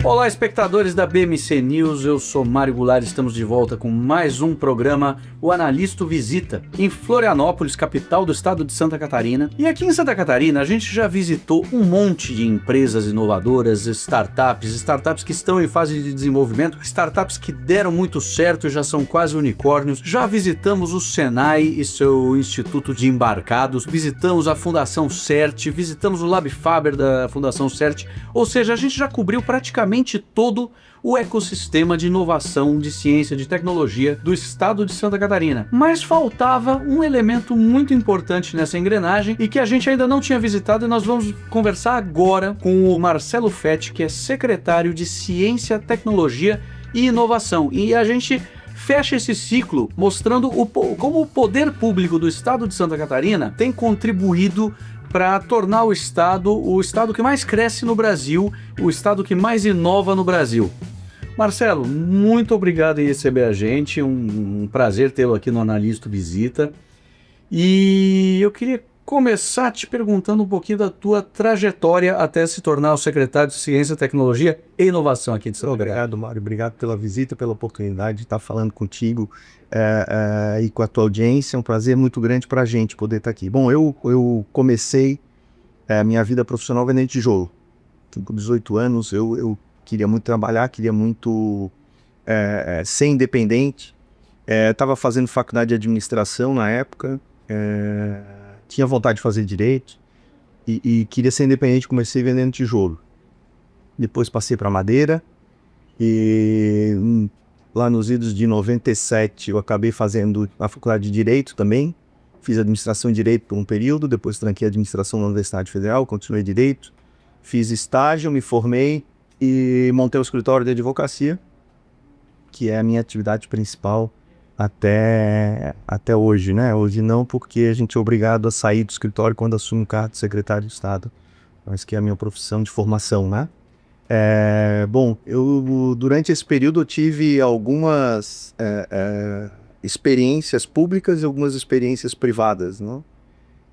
Olá, espectadores da BMC News, eu sou Mário Goulart, estamos de volta com mais um programa, o Analista Visita, em Florianópolis, capital do estado de Santa Catarina. E aqui em Santa Catarina a gente já visitou um monte de empresas inovadoras, startups que estão em fase de desenvolvimento, startups que deram muito certo e já são quase unicórnios. Já visitamos o Senai e seu Instituto de Embarcados, visitamos a Fundação CERT, visitamos o Lab Faber da Fundação CERT, ou seja, a gente já cobriu praticamente todo o ecossistema de inovação, de ciência, de tecnologia do estado de Santa Catarina. Mas faltava um elemento muito importante nessa engrenagem e que a gente ainda não tinha visitado, e nós vamos conversar agora com o Marcelo Fetti, que é secretário de Ciência, Tecnologia e Inovação. E a gente fecha esse ciclo mostrando como o poder público do estado de Santa Catarina tem contribuído para tornar o estado que mais cresce no Brasil, o estado que mais inova no Brasil. Marcelo, muito obrigado em receber a gente, um prazer tê-lo aqui no Analista Visita. E eu queria começar te perguntando um pouquinho da tua trajetória até se tornar o secretário de Ciência, Tecnologia e Inovação aqui de Santa Catarina. Obrigado, Mário. Obrigado pela visita, pela oportunidade de estar falando contigo e com a tua audiência. É um prazer muito grande para a gente poder estar aqui. Bom, eu comecei a minha vida profissional vendendo tijolo. Com 18 anos, eu queria muito trabalhar, queria muito ser independente. Estava fazendo faculdade de administração na época, tinha vontade de fazer direito e queria ser independente. Comecei vendendo tijolo. Depois passei para madeira e lá nos idos de 97 eu acabei fazendo a faculdade de Direito também. Fiz administração e Direito por um período, depois tranquei administração na Universidade Federal, continuei Direito. Fiz estágio, me formei e montei o escritório de advocacia, que é a minha atividade principal até hoje, né? Hoje não, porque a gente é obrigado a sair do escritório quando assume o cargo de secretário de Estado, mas que é a minha profissão de formação, né? Bom, durante esse período eu tive algumas experiências públicas e algumas experiências privadas, né?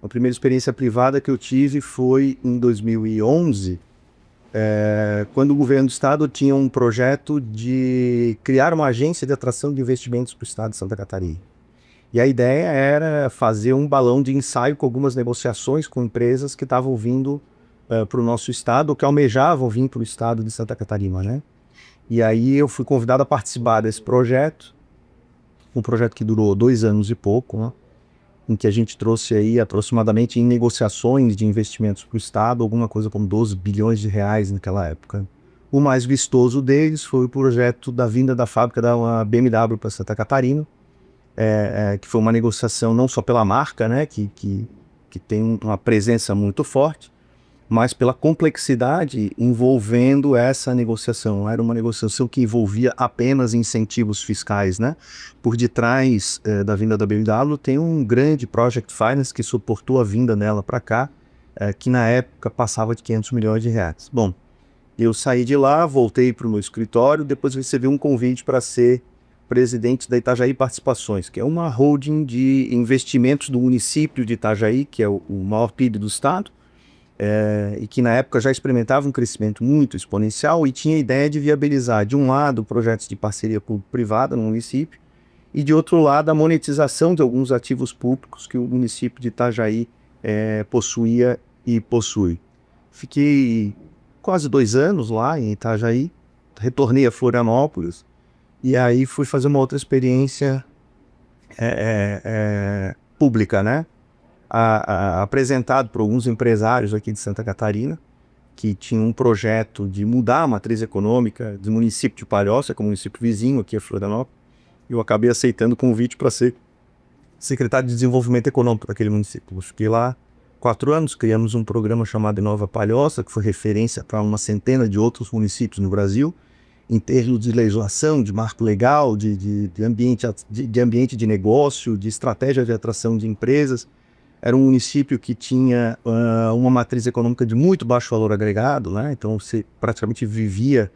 A primeira experiência privada que eu tive foi em 2011, quando o governo do estado tinha um projeto de criar uma agência de atração de investimentos para o estado de Santa Catarina. E a ideia era fazer um balão de ensaio com algumas negociações com empresas que estavam vindo para o nosso estado, ou que almejavam vir para o estado de Santa Catarina, né? E aí eu fui convidado a participar desse projeto, um projeto que durou 2 anos e pouco, né? Em que a gente trouxe aí aproximadamente em negociações de investimentos para o estado, alguma coisa como 12 bilhões de reais naquela época. O mais vistoso deles foi o projeto da vinda da fábrica da BMW para Santa Catarina, que foi uma negociação não só pela marca, né, que tem uma presença muito forte, mas pela complexidade envolvendo essa negociação. Era uma negociação que envolvia apenas incentivos fiscais, né? Por detrás da vinda da BMW tem um grande project finance que suportou a vinda dela para cá, que na época passava de 500 milhões de reais. Bom, eu saí de lá, voltei para o meu escritório, depois recebi um convite para ser presidente da Itajaí Participações, que é uma holding de investimentos do município de Itajaí, que é o maior PIB do estado, e que na época já experimentava um crescimento muito exponencial e tinha a ideia de viabilizar, de um lado, projetos de parceria público-privada no município e, de outro lado, a monetização de alguns ativos públicos que o município de Itajaí possuía e possui. Fiquei quase 2 anos lá em Itajaí, retornei a Florianópolis e aí fui fazer uma outra experiência pública, né? Apresentado por alguns empresários aqui de Santa Catarina, que tinham um projeto de mudar a matriz econômica do município de Palhoça, que é o município vizinho aqui a Florianópolis. Eu acabei aceitando o convite para ser secretário de Desenvolvimento Econômico daquele município. Eu fiquei lá 4 anos, criamos um programa chamado Inova Palhoça, que foi referência para uma centena de outros municípios no Brasil, em termos de legislação, de marco legal, de ambiente de negócio, de estratégia de atração de empresas. Era um município que tinha uma matriz econômica de muito baixo valor agregado, né? Então você praticamente vivia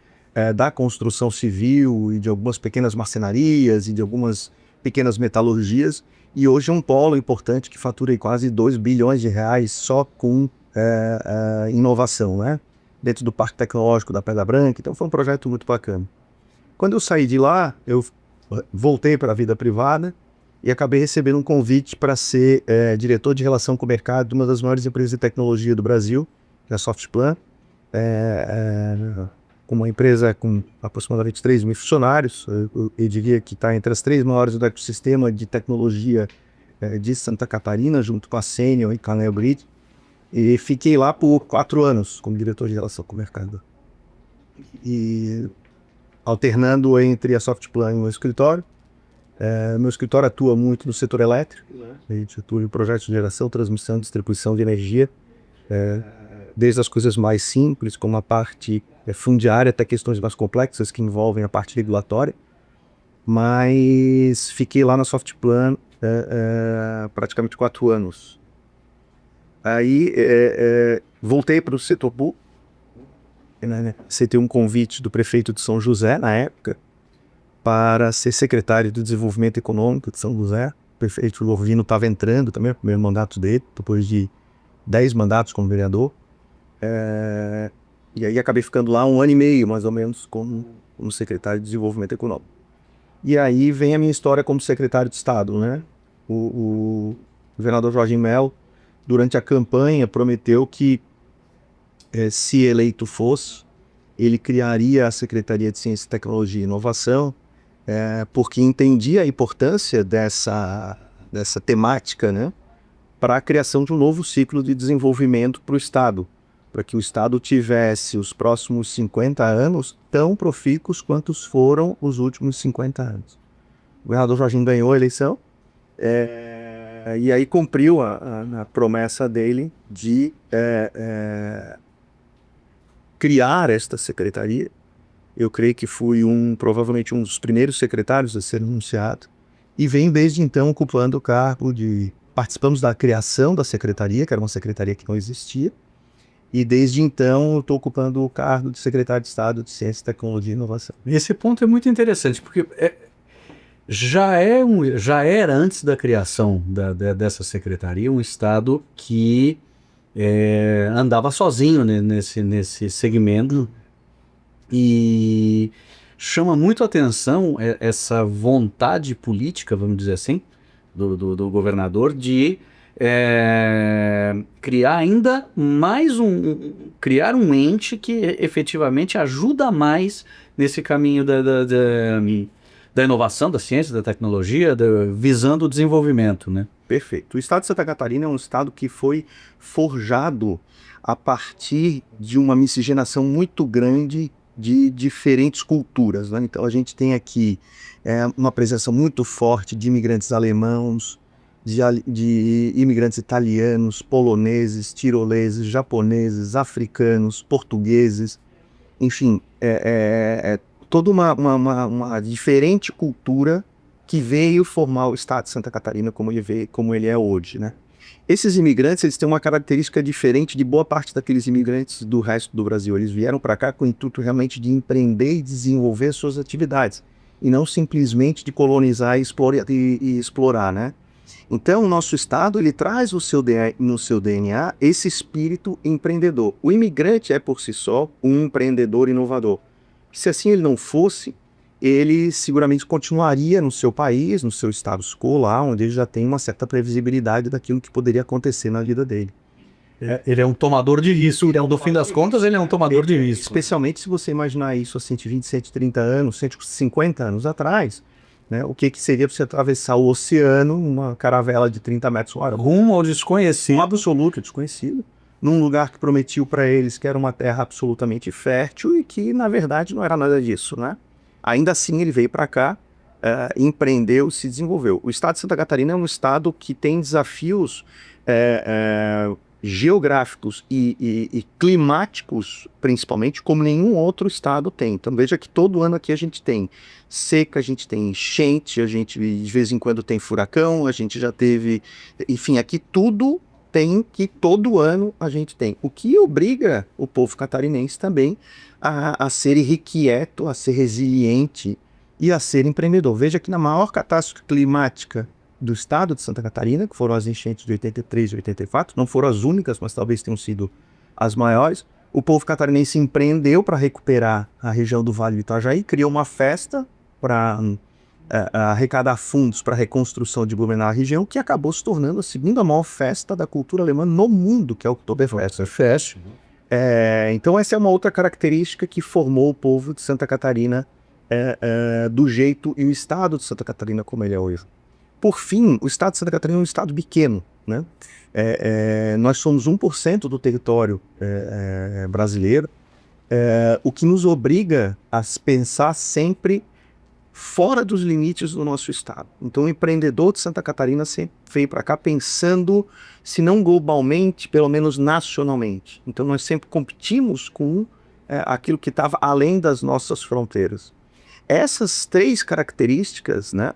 da construção civil e de algumas pequenas marcenarias e de algumas pequenas metalurgias, e hoje é um polo importante que fatura aí quase 2 bilhões de reais só com inovação, né? dentro do Parque Tecnológico da Pedra Branca. Então foi um projeto muito bacana. Quando eu saí de lá, eu voltei para a vida privada e acabei recebendo um convite para ser diretor de relação com o mercado de uma das maiores empresas de tecnologia do Brasil, que é a Softplan, com uma empresa com aproximadamente 3 mil funcionários. Eu diria que está entre as 3 maiores do ecossistema de tecnologia de Santa Catarina, junto com a Senior e com a Neogrid. E fiquei lá por 4 anos como diretor de relação com o mercado. E alternando entre a Softplan e o meu escritório. Meu escritório atua muito no setor elétrico. A gente atua em projetos de geração, transmissão, distribuição de energia. Desde as coisas mais simples, como a parte fundiária, até questões mais complexas que envolvem a parte regulatória. Mas fiquei lá na Softplan praticamente 4 anos. Aí voltei para o setor público. Aceitei um convite do prefeito de São José, na época, para ser secretário de Desenvolvimento Econômico de São José. O prefeito Lovino estava entrando também, o primeiro mandato dele, depois de 10 mandatos como vereador. E aí acabei ficando lá 1 ano e meio, mais ou menos, como secretário de Desenvolvimento Econômico. E aí vem a minha história como secretário de Estado, né? O governador Jorginho Melo, durante a campanha, prometeu que, se eleito fosse, ele criaria a Secretaria de Ciência, Tecnologia e Inovação, porque entendia a importância dessa temática, né, para a criação de um novo ciclo de desenvolvimento para o Estado, para que o Estado tivesse os próximos 50 anos tão profícuos quantos foram os últimos 50 anos. O governador Jorginho ganhou a eleição, e aí cumpriu a promessa dele de criar esta secretaria. Eu creio que fui provavelmente um dos primeiros secretários a ser anunciado, e venho desde então ocupando o cargo de... Participamos da criação da secretaria, que era uma secretaria que não existia, e desde então eu estou ocupando o cargo de secretário de Estado de Ciência, Tecnologia e Inovação. Esse ponto é muito interessante, porque já era, antes da criação dessa secretaria, um Estado que andava sozinho, né, nesse segmento, e chama muito a atenção essa vontade política, vamos dizer assim, do governador de criar ainda mais criar um ente que efetivamente ajuda mais nesse caminho da inovação, da ciência, da tecnologia, visando o desenvolvimento, né? Perfeito. O estado de Santa Catarina é um estado que foi forjado a partir de uma miscigenação muito grande de diferentes culturas, né? Então a gente tem aqui uma presença muito forte de imigrantes alemãos, de imigrantes italianos, poloneses, tiroleses, japoneses, africanos, portugueses, enfim, toda uma diferente cultura que veio formar o estado de Santa Catarina como ele é hoje, né? Esses imigrantes, eles têm uma característica diferente de boa parte daqueles imigrantes do resto do Brasil. Eles vieram para cá com o intuito realmente de empreender e desenvolver suas atividades, e não simplesmente de colonizar e explorar, né? Então, o nosso estado, ele traz no seu DNA esse espírito empreendedor. O imigrante é, por si só, um empreendedor inovador. Se assim ele não fosse, ele seguramente continuaria no seu país, no seu status quo lá, onde ele já tem uma certa previsibilidade daquilo que poderia acontecer na vida dele. Ele é um tomador de risco, no fim das contas ele é um tomador de risco. Especialmente se você imaginar isso há 120, 130 anos, 150 anos atrás, né? O que seria você atravessar o oceano, uma caravela de 30 metros por hora? Rumo ao desconhecido. Um absoluto desconhecido. Num lugar que prometiu para eles que era uma terra absolutamente fértil e que, na verdade, não era nada disso, né? Ainda assim, ele veio para cá, empreendeu, se desenvolveu. O estado de Santa Catarina é um estado que tem desafios geográficos e climáticos, principalmente, como nenhum outro estado tem. Então, veja que todo ano aqui a gente tem seca, a gente tem enchente, a gente de vez em quando tem furacão, a gente já teve... Enfim, aqui tudo tem que todo ano a gente tem. O que obriga o povo catarinense também a ser irrequieto, a ser resiliente e a ser empreendedor. Veja que na maior catástrofe climática do estado de Santa Catarina, que foram as enchentes de 83 e 84, não foram as únicas, mas talvez tenham sido as maiores, o povo catarinense empreendeu para recuperar a região do Vale do Itajaí, criou uma festa para arrecadar fundos para a reconstrução de Blumenau, a região, que acabou se tornando a segunda maior festa da cultura alemã no mundo, que é o Oktoberfest. Então essa é uma outra característica que formou o povo de Santa Catarina do jeito e o estado de Santa Catarina como ele é hoje. Por fim, o estado de Santa Catarina é um estado pequeno, né? Nós somos 1% do território brasileiro, o que nos obriga a pensar sempre fora dos limites do nosso estado. Então o empreendedor de Santa Catarina sempre veio para cá pensando, se não globalmente, pelo menos nacionalmente. Então nós sempre competimos com aquilo que estava além das nossas fronteiras. Essas 3 características, né,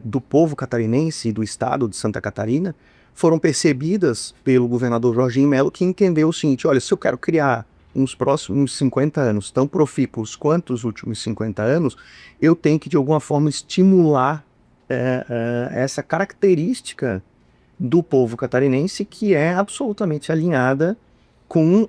do povo catarinense e do estado de Santa Catarina foram percebidas pelo governador Jorginho Melo, que entendeu o seguinte: olha, se eu quero criar nos próximos 50 anos tão profícuos quanto os últimos 50 anos, eu tenho que de alguma forma estimular essa característica do povo catarinense, que é absolutamente alinhada com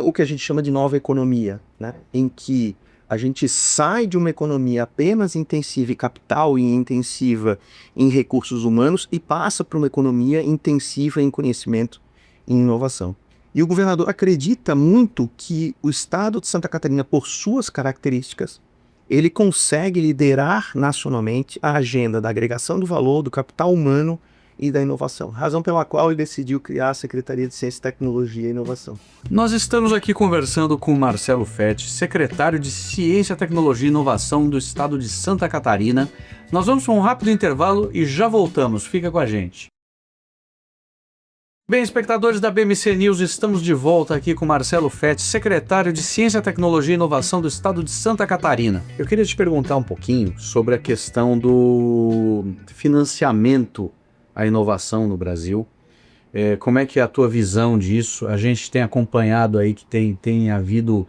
o que a gente chama de nova economia, né, em que a gente sai de uma economia apenas intensiva em capital e intensiva em recursos humanos e passa para uma economia intensiva em conhecimento e inovação. E o governador acredita muito que o estado de Santa Catarina, por suas características, ele consegue liderar nacionalmente a agenda da agregação do valor, do capital humano e da inovação. Razão pela qual ele decidiu criar a Secretaria de Ciência, Tecnologia e Inovação. Nós estamos aqui conversando com o Marcelo Fetti, secretário de Ciência, Tecnologia e Inovação do estado de Santa Catarina. Nós vamos para um rápido intervalo e já voltamos. Fica com a gente. Bem, espectadores da BMC News, estamos de volta aqui com Marcelo Fetti, secretário de Ciência, Tecnologia e Inovação do estado de Santa Catarina. Eu queria te perguntar um pouquinho sobre a questão do financiamento à inovação no Brasil. Como é que é a tua visão disso? A gente tem acompanhado aí que tem havido,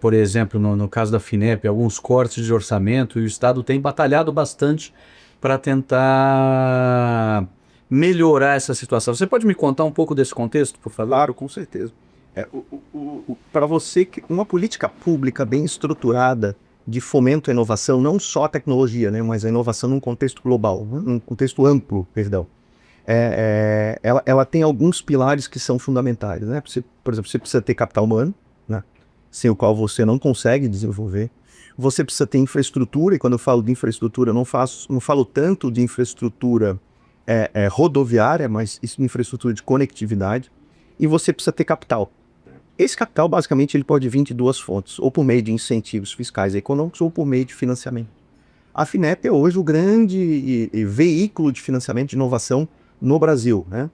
por exemplo, no caso da FINEP, alguns cortes de orçamento, e o estado tem batalhado bastante para tentar melhorar essa situação. Você pode me contar um pouco desse contexto, por favor? Claro, com certeza. Para você, uma política pública bem estruturada de fomento à inovação, não só a tecnologia, né, mas a inovação num contexto global, num contexto amplo, perdão. Ela tem alguns pilares que são fundamentais, né? Por exemplo, você precisa ter capital humano, né, sem o qual você não consegue desenvolver. Você precisa ter infraestrutura, e quando eu falo de infraestrutura, eu não falo tanto de infraestrutura rodoviária, mas isso de infraestrutura de conectividade. E você precisa ter capital. Esse capital, basicamente, ele pode vir de 2 fontes, ou por meio de incentivos fiscais e econômicos, ou por meio de financiamento. A FINEP é hoje o grande veículo de financiamento de inovação no Brasil, né?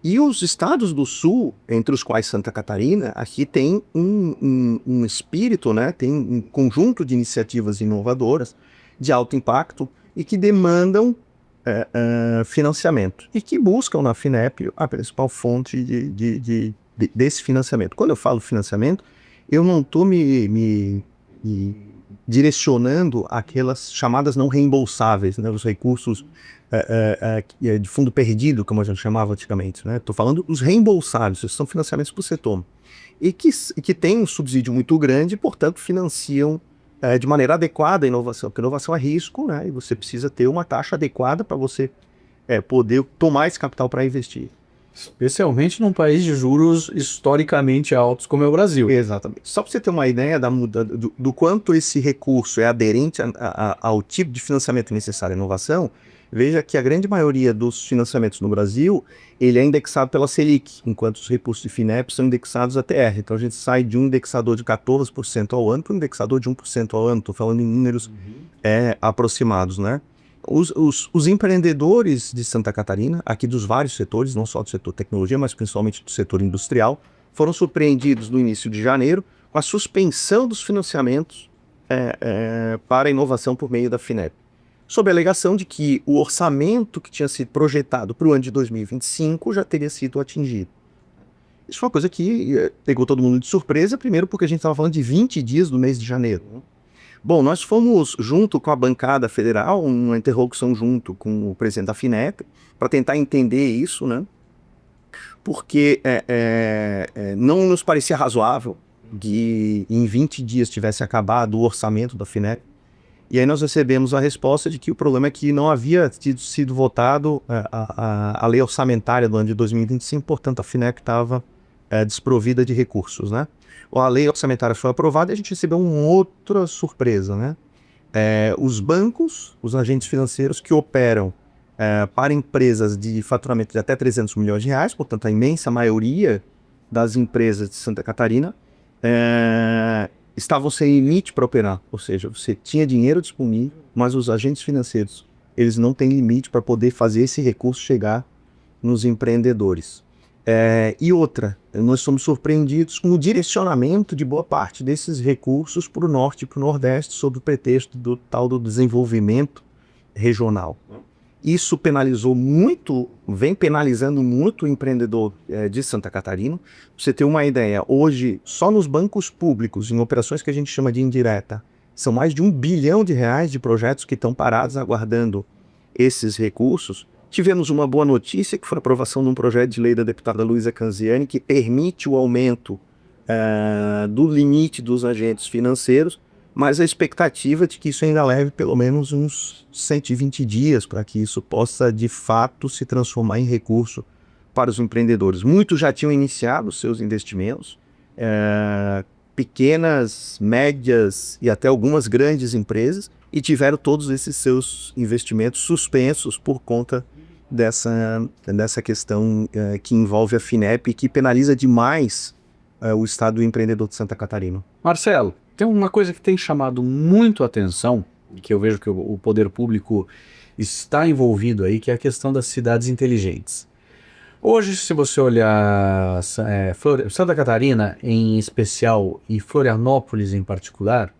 E os estados do Sul, entre os quais Santa Catarina, aqui tem um espírito, né? Tem um conjunto de iniciativas inovadoras de alto impacto e que demandam financiamento e que buscam na FINEP a principal fonte desse financiamento. Quando eu falo financiamento, eu não estou me direcionando aquelas chamadas não reembolsáveis, né, os recursos de fundo perdido, como a gente chamava antigamente. Estou falando dos reembolsáveis, esses são financiamentos para o setor. E que têm um subsídio muito grande, portanto, financiam de maneira adequada a inovação, porque inovação é risco, né, e você precisa ter uma taxa adequada para você poder tomar esse capital para investir. Especialmente num país de juros historicamente altos como é o Brasil. Exatamente. Só para você ter uma ideia do quanto esse recurso é aderente ao tipo de financiamento necessário à inovação, veja que a grande maioria dos financiamentos no Brasil, ele é indexado pela Selic, enquanto os recursos de FINEP são indexados à TR. Então a gente sai de um indexador de 14% ao ano para um indexador de 1% ao ano. Estou falando em números aproximados, né? Os empreendedores de Santa Catarina, aqui dos vários setores, não só do setor tecnologia, mas principalmente do setor industrial, foram surpreendidos no início de janeiro com a suspensão dos financiamentos para a inovação por meio da FINEP, sob a alegação de que o orçamento que tinha sido projetado para o ano de 2025 já teria sido atingido. Isso foi uma coisa que pegou todo mundo de surpresa, primeiro porque a gente estava falando de 20 dias do mês de janeiro, né? Bom, nós fomos, junto com a bancada federal, uma interlocução junto com o presidente da FINEP, para tentar entender isso, né? Porque não nos parecia razoável que em 20 dias tivesse acabado o orçamento da FINEP. E aí nós recebemos a resposta de que o problema é que não havia sido votado a lei orçamentária do ano de 2025, portanto a FINEP estava desprovida de recursos, né? A lei orçamentária foi aprovada e a gente recebeu uma outra surpresa, né? Os bancos, os agentes financeiros que operam para empresas de faturamento de até 300 milhões de reais, portanto a imensa maioria das empresas de Santa Catarina, estavam sem limite para operar, ou seja, você tinha dinheiro disponível, mas os agentes financeiros, eles não têm limite para poder fazer esse recurso chegar nos empreendedores. E outra, nós somos surpreendidos com o direcionamento de boa parte desses recursos para o norte e para o nordeste, sob o pretexto do tal do desenvolvimento regional. Isso penalizou muito, vem penalizando muito o empreendedor de Santa Catarina. Pra você ter uma ideia, hoje, só nos bancos públicos, em operações que a gente chama de indireta, são mais de R$1 bilhão de projetos que estão parados aguardando esses recursos. Tivemos uma boa notícia, que foi a aprovação de um projeto de lei da deputada Luísa Canziani, que permite o aumento do limite dos agentes financeiros, mas a expectativa é de que isso ainda leve pelo menos uns 120 dias para que isso possa, de fato, se transformar em recurso para os empreendedores. Muitos já tinham iniciado seus investimentos, pequenas, médias e até algumas grandes empresas, e tiveram todos esses seus investimentos suspensos por conta dessa questão que envolve a FINEP e que penaliza demais o estado do empreendedor de Santa Catarina. Marcelo, tem uma coisa que tem chamado muito a atenção, e que eu vejo que o poder público está envolvido aí, que é a questão das cidades inteligentes. Hoje, se você olhar Santa Catarina em especial e Florianópolis em particular,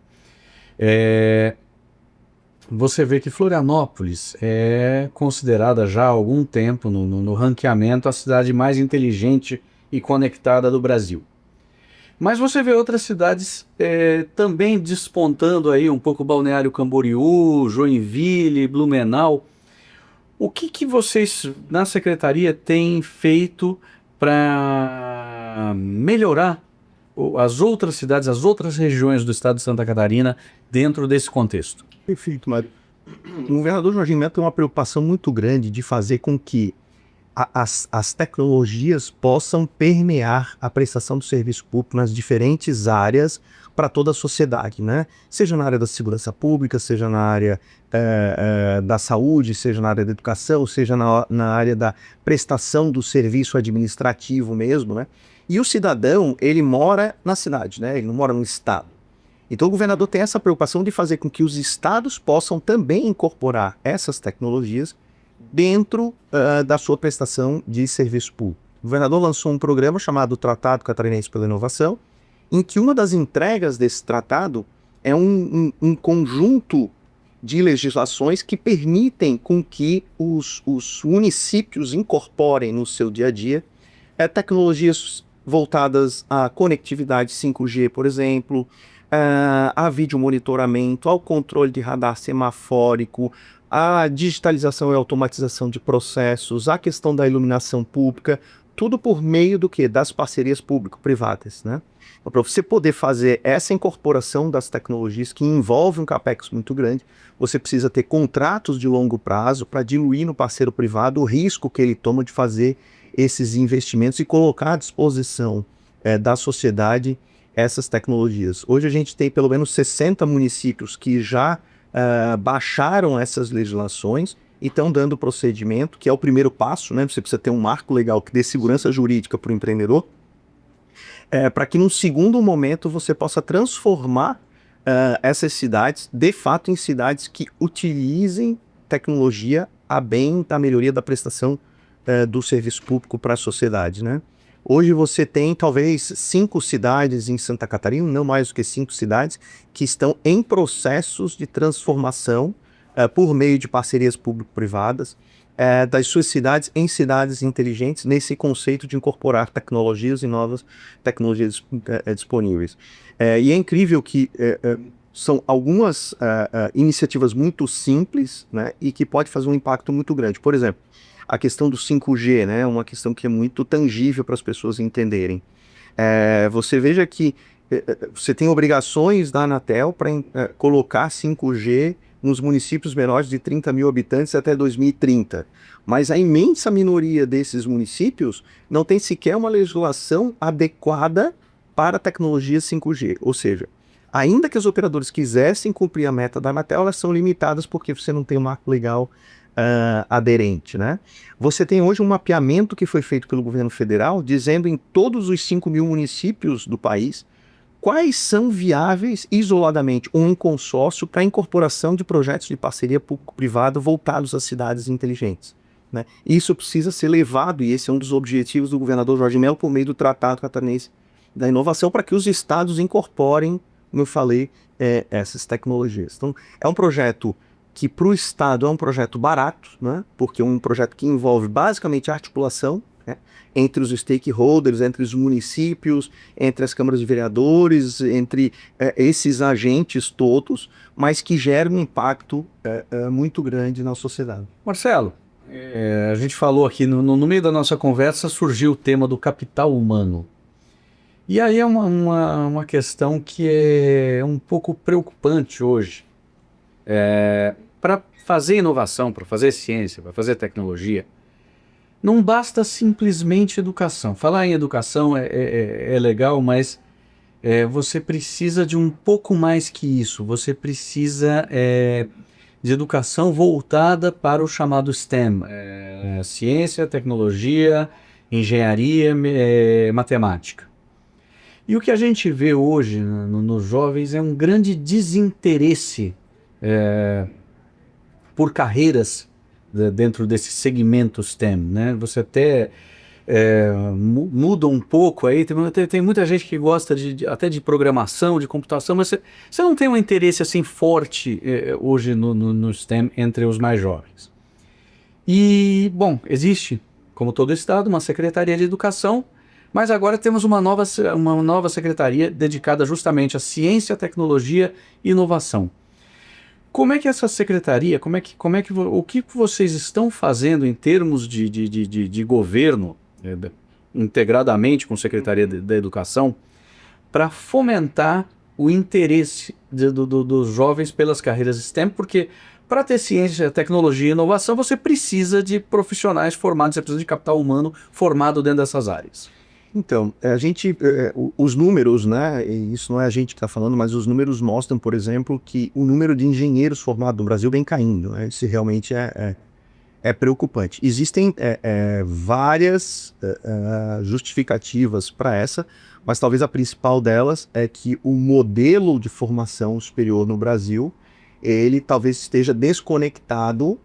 você vê que Florianópolis é considerada já há algum tempo no ranqueamento a cidade mais inteligente e conectada do Brasil. Mas você vê outras cidades também despontando aí, um pouco Balneário Camboriú, Joinville, Blumenau. O que vocês na secretaria têm feito para melhorar as outras cidades, as outras regiões do estado de Santa Catarina dentro desse contexto? Perfeito, Mário. O governador Jorginho Melo tem uma preocupação muito grande de fazer com que as tecnologias possam permear a prestação do serviço público nas diferentes áreas para toda a sociedade, né? Seja na área da segurança pública, seja na área da saúde, seja na área da educação, seja na área da prestação do serviço administrativo mesmo, né? E o cidadão, ele mora na cidade, né? Ele não mora no estado. Então o governador tem essa preocupação de fazer com que os estados possam também incorporar essas tecnologias dentro da sua prestação de serviço público. O governador lançou um programa chamado Tratado Catarinense pela Inovação, em que uma das entregas desse tratado é um conjunto de legislações que permitem com que os municípios incorporem no seu dia a dia tecnologias voltadas à conectividade 5G, por exemplo, a vídeo monitoramento, ao controle de radar semafórico, a digitalização e automatização de processos, a questão da iluminação pública, tudo por meio do quê? Das parcerias público-privadas, né? Então, para você poder fazer essa incorporação das tecnologias que envolve um capex muito grande, você precisa ter contratos de longo prazo para diluir no parceiro privado o risco que ele toma de fazer esses investimentos e colocar à disposição da sociedade essas tecnologias. Hoje a gente tem pelo menos 60 municípios que já baixaram essas legislações e estão dando procedimento, que é o primeiro passo, né? Você precisa ter um marco legal que dê segurança jurídica para o empreendedor, para que num segundo momento você possa transformar essas cidades, de fato, em cidades que utilizem tecnologia a bem da melhoria da prestação do serviço público para a sociedade, né? Hoje você tem talvez 5 cidades em Santa Catarina, não mais do que 5 cidades, que estão em processos de transformação por meio de parcerias público-privadas das suas cidades em cidades inteligentes, nesse conceito de incorporar tecnologias e novas tecnologias disponíveis. E é incrível que são algumas iniciativas muito simples, né, e que pode fazer um impacto muito grande. Por exemplo, a questão do 5G, né, uma questão que é muito tangível para as pessoas entenderem. Você veja que você tem obrigações da Anatel para colocar 5G nos municípios menores de 30 mil habitantes até 2030. Mas a imensa minoria desses municípios não tem sequer uma legislação adequada para a tecnologia 5G. Ou seja, ainda que os operadores quisessem cumprir a meta da Anatel, elas são limitadas porque você não tem um marco legal aderente, né? Você tem hoje um mapeamento que foi feito pelo governo federal, dizendo em todos os 5 mil municípios do país quais são viáveis isoladamente ou em consórcio para a incorporação de projetos de parceria público-privada voltados às cidades inteligentes, né? Isso precisa ser levado, e esse é um dos objetivos do governador Jorge Mello por meio do Tratado Catarinense da Inovação, para que os estados incorporem, como eu falei, essas tecnologias. Então, é um projeto que para o Estado é um projeto barato, né? Porque é um projeto que envolve basicamente a articulação, né, entre os stakeholders, entre os municípios, entre as câmaras de vereadores, entre esses agentes todos, mas que gera um impacto muito grande na sociedade. Marcelo, a gente falou aqui, no meio da nossa conversa surgiu o tema do capital humano. E aí é uma questão que é um pouco preocupante hoje. Para fazer inovação, para fazer ciência, para fazer tecnologia, não basta simplesmente educação. Falar em educação é legal, mas você precisa de um pouco mais que isso. Você precisa de educação voltada para o chamado STEM. Ciência, tecnologia, engenharia, matemática. E o que a gente vê hoje nos jovens é um grande desinteresse por carreiras dentro desse segmento STEM, né? Você até muda um pouco aí, tem muita gente que gosta até de programação, de computação, mas você não tem um interesse assim forte hoje no STEM entre os mais jovens. E, bom, existe, como todo estado, uma Secretaria de Educação, mas agora temos uma nova secretaria dedicada justamente à ciência, tecnologia e inovação. Como é que essa secretaria, o que vocês estão fazendo em termos de governo, integradamente com a Secretaria da Educação, para fomentar o interesse dos jovens pelas carreiras STEM? Porque para ter ciência, tecnologia e inovação, você precisa de profissionais formados, você precisa de capital humano formado dentro dessas áreas. Então, os números, né, e isso não é a gente que está falando, mas os números mostram, por exemplo, que o número de engenheiros formados no Brasil vem caindo, né? Isso realmente é preocupante. Existem várias justificativas para essa, mas talvez a principal delas é que o modelo de formação superior no Brasil, ele talvez esteja desconectado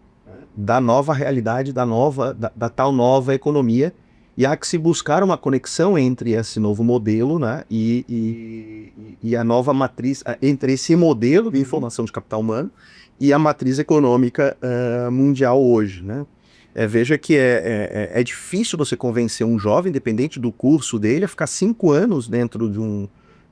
da nova realidade, da tal nova economia. E há que se buscar uma conexão entre esse novo modelo, né, e a nova matriz, entre esse modelo de formação de capital humano e a matriz econômica mundial hoje, né? Veja que é difícil você convencer um jovem, independente do curso dele, a ficar 5 anos dentro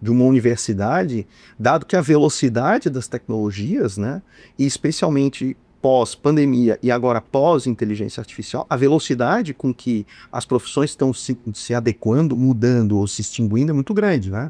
de uma universidade, dado que a velocidade das tecnologias, né, e especialmente pós-pandemia e agora pós-inteligência artificial, a velocidade com que as profissões estão se adequando, mudando ou se extinguindo é muito grande, né?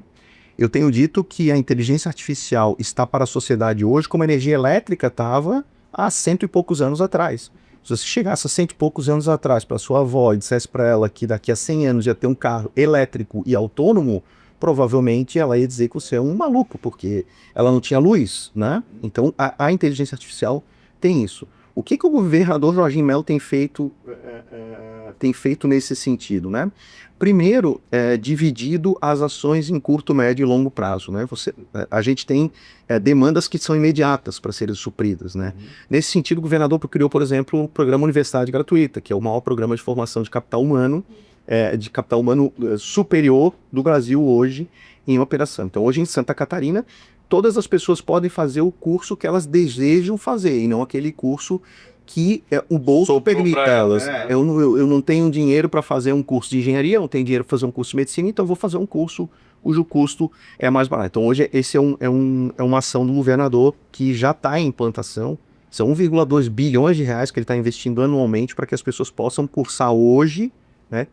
Eu tenho dito que a inteligência artificial está para a sociedade hoje como a energia elétrica estava há 100 e poucos anos atrás. Se você chegasse a 100 e poucos anos atrás para sua avó e dissesse para ela que daqui a 100 anos ia ter um carro elétrico e autônomo, provavelmente ela ia dizer que você é um maluco, porque ela não tinha luz, né? Então a inteligência artificial tem isso. O que o governador Jorginho Mello tem feito nesse sentido, né? Primeiro, dividido as ações em curto, médio e longo prazo, né? A gente tem demandas que são imediatas para serem supridas, né? Nesse sentido, o governador criou, por exemplo, o Programa Universidade Gratuita, que é o maior programa de formação de capital humano, superior do Brasil hoje em operação. Então, hoje em Santa Catarina, todas as pessoas podem fazer o curso que elas desejam fazer, e não aquele curso que o bolso permite elas. Eu não tenho dinheiro para fazer um curso de engenharia, eu não tenho dinheiro para fazer um curso de medicina, então eu vou fazer um curso cujo custo é mais barato. Então hoje esse é uma ação do governador que já está em implantação. São 1,2 bilhões de reais que ele está investindo anualmente para que as pessoas possam cursar hoje, né,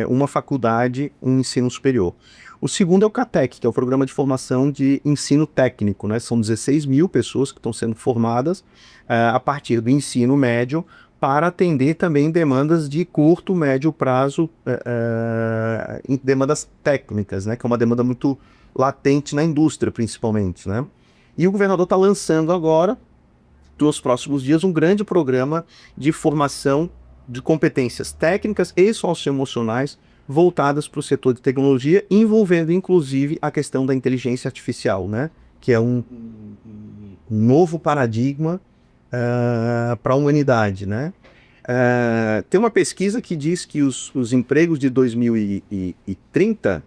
uma faculdade, um ensino superior. O segundo é o CATEC, que é o Programa de Formação de Ensino Técnico, né? São 16 mil pessoas que estão sendo formadas a partir do ensino médio para atender também demandas de curto, médio prazo, demandas técnicas, né? Que é uma demanda muito latente na indústria, principalmente, né? E o governador está lançando agora, nos próximos dias, um grande programa de formação de competências técnicas e socioemocionais voltadas para o setor de tecnologia, envolvendo inclusive a questão da inteligência artificial, né? Que é um novo paradigma para a humanidade, né? Tem uma pesquisa que diz que os empregos de 2030,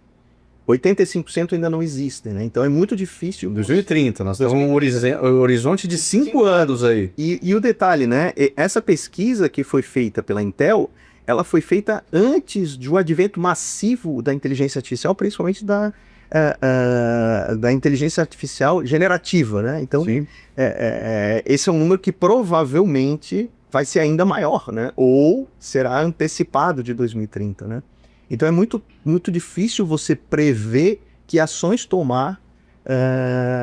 85% ainda não existem, né? Então é muito difícil. 2030, nós temos um horizonte de 5 anos aí. E o detalhe, né? Essa pesquisa que foi feita pela Intel, ela foi feita antes do advento massivo da inteligência artificial, principalmente da inteligência artificial generativa, né? Então, esse é um número que provavelmente vai ser ainda maior, né? Ou será antecipado de 2030, né? Então é muito, muito difícil você prever que ações tomar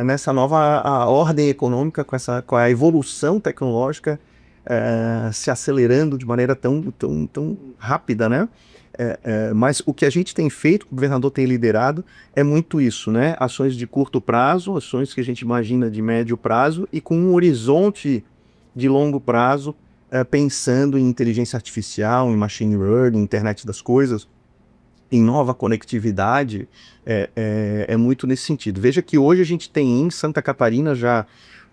nessa nova ordem econômica, com a evolução tecnológica se acelerando de maneira tão rápida, né? Mas o que a gente tem feito, o governador tem liderado, é muito isso, né? Ações de curto prazo, ações que a gente imagina de médio prazo e com um horizonte de longo prazo, pensando em inteligência artificial, em machine learning, internet das coisas, em nova conectividade, é muito nesse sentido. Veja que hoje a gente tem em Santa Catarina já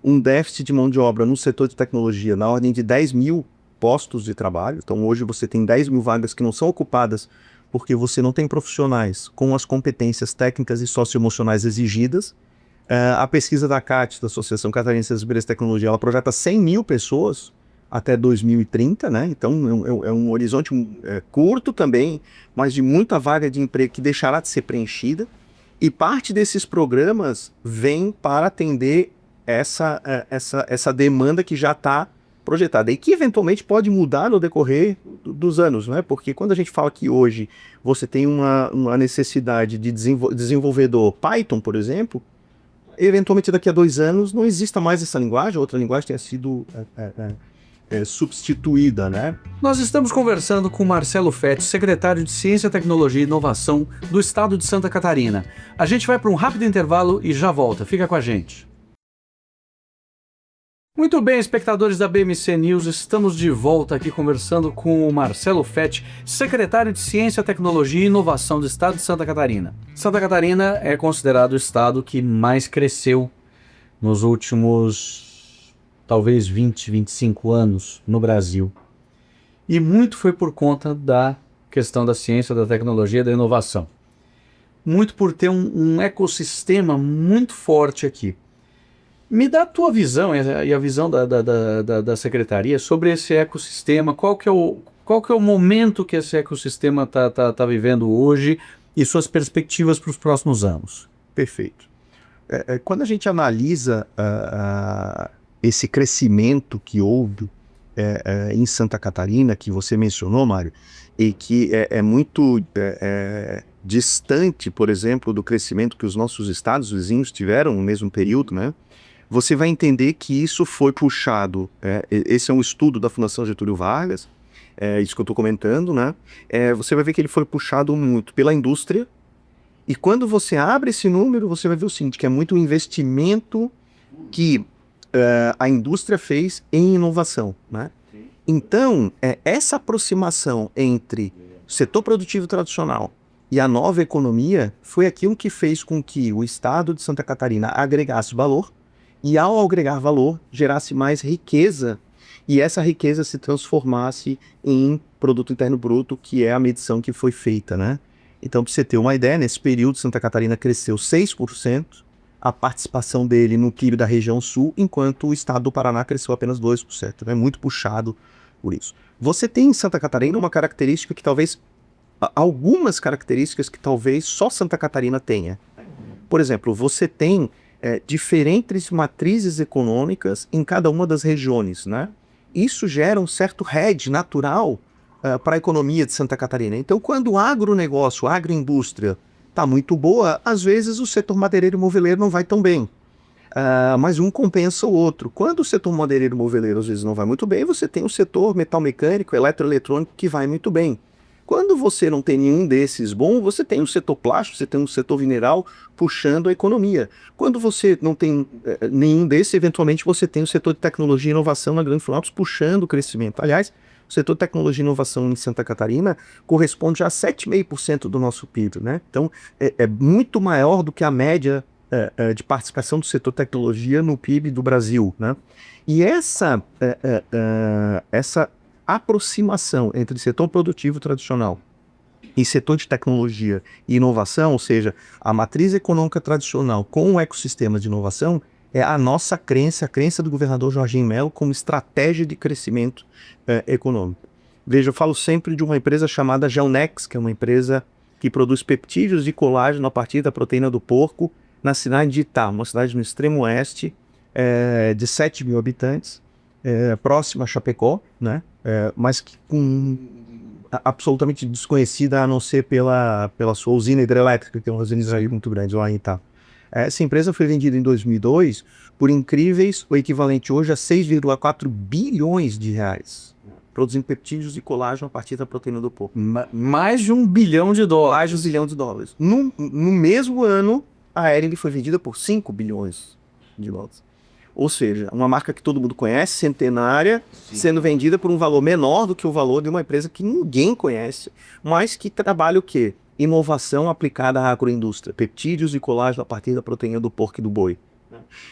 um déficit de mão de obra no setor de tecnologia na ordem de 10 mil postos de trabalho. Então hoje você tem 10 mil vagas que não são ocupadas porque você não tem profissionais com as competências técnicas e socioemocionais exigidas. A pesquisa da CAT, da Associação Catarinense das Empresas de Tecnologia, ela projeta 100 mil pessoas até 2030, né? Então é um horizonte curto também, mas de muita vaga de emprego que deixará de ser preenchida. E parte desses programas vem para atender essa demanda que já está projetada e que eventualmente pode mudar no decorrer dos anos, né? Porque quando a gente fala que hoje você tem uma necessidade de desenvolvedor Python, por exemplo, eventualmente daqui a 2 anos não exista mais essa linguagem, outra linguagem tenha sido substituída, né? Nós estamos conversando com Marcelo Fetti, secretário de Ciência, Tecnologia e Inovação do Estado de Santa Catarina. A gente vai para um rápido intervalo e já volta. Fica com a gente. Muito bem, espectadores da BMC News, estamos de volta aqui conversando com o Marcelo Fetti, secretário de Ciência, Tecnologia e Inovação do Estado de Santa Catarina. Santa Catarina é considerado o estado que mais cresceu nos últimos, talvez 20, 25 anos no Brasil. E muito foi por conta da questão da ciência, da tecnologia e da inovação. Muito por ter um ecossistema muito forte aqui. Me dá a tua visão e a visão da secretaria sobre esse ecossistema, qual que é o momento que esse ecossistema tá vivendo hoje e suas perspectivas para os próximos anos. Perfeito. Quando a gente analisa esse crescimento que houve em Santa Catarina, que você mencionou, Mário, e que é muito distante, por exemplo, do crescimento que os nossos estados vizinhos tiveram no mesmo período, né? Você vai entender que isso foi puxado, esse é um estudo da Fundação Getúlio Vargas, isso que eu estou comentando, né? Você vai ver que ele foi puxado muito pela indústria, e quando você abre esse número, você vai ver o seguinte, que é muito investimento que a indústria fez em inovação, né? Então, essa aproximação entre o setor produtivo tradicional e a nova economia foi aquilo que fez com que o estado de Santa Catarina agregasse valor, e ao agregar valor, gerasse mais riqueza, e essa riqueza se transformasse em produto interno bruto, que é a medição que foi feita, né? Então, para você ter uma ideia, nesse período, Santa Catarina cresceu 6%, a participação dele no PIB da região sul, enquanto o estado do Paraná cresceu apenas 2%, né? Muito puxado por isso. Você tem em Santa Catarina uma característica que talvez, algumas características que talvez só Santa Catarina tenha. Por exemplo, você tem diferentes matrizes econômicas em cada uma das regiões, né? Isso gera um certo hedge natural para a economia de Santa Catarina. Então, quando o agronegócio, a agroindústria está muito boa, às vezes o setor madeireiro e moveleiro não vai tão bem. Mas um compensa o outro. Quando o setor madeireiro e moveleiro às vezes não vai muito bem, você tem o setor metal mecânico, eletroeletrônico que vai muito bem. Quando você não tem nenhum desses bom, você tem o setor plástico, você tem o setor mineral puxando a economia. Quando você não tem nenhum desses, eventualmente você tem o setor de tecnologia e inovação na Grande Florianópolis puxando o crescimento. Aliás, o setor de tecnologia e inovação em Santa Catarina corresponde a 7,5% do nosso PIB, né? Então, é muito maior do que a média de participação do setor tecnologia no PIB do Brasil, né? E essa aproximação entre setor produtivo tradicional e setor de tecnologia e inovação, ou seja, a matriz econômica tradicional com o ecossistema de inovação, é a nossa crença, a crença do governador Jorginho Mello como estratégia de crescimento econômico. Veja, eu falo sempre de uma empresa chamada Geonex, que é uma empresa que produz peptídeos de colágeno a partir da proteína do porco, na cidade de Itá, uma cidade no extremo oeste, de 7 mil habitantes, próxima a Chapecó, né? Mas que absolutamente desconhecida a não ser pela sua usina hidrelétrica, que é uma usina israelita muito grande lá em Itá. Essa empresa foi vendida em 2002 por incríveis, o equivalente hoje a 6,4 bilhões de reais, produzindo peptídeos de colágeno a partir da proteína do porco. Mais de $1 bilhão. Mais de $1 bilhão. No mesmo ano, a Hering foi vendida por 5 bilhões de dólares. Ou seja, uma marca que todo mundo conhece, centenária, sendo vendida por um valor menor do que o valor de uma empresa que ninguém conhece, mas que trabalha o quê? Inovação aplicada à agroindústria, peptídeos e colágeno a partir da proteína do porco e do boi.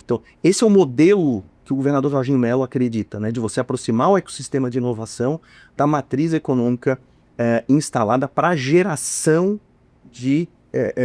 Então, esse é o modelo que o governador Jorginho Mello acredita, né, de você aproximar o ecossistema de inovação da matriz econômica instalada para a geração de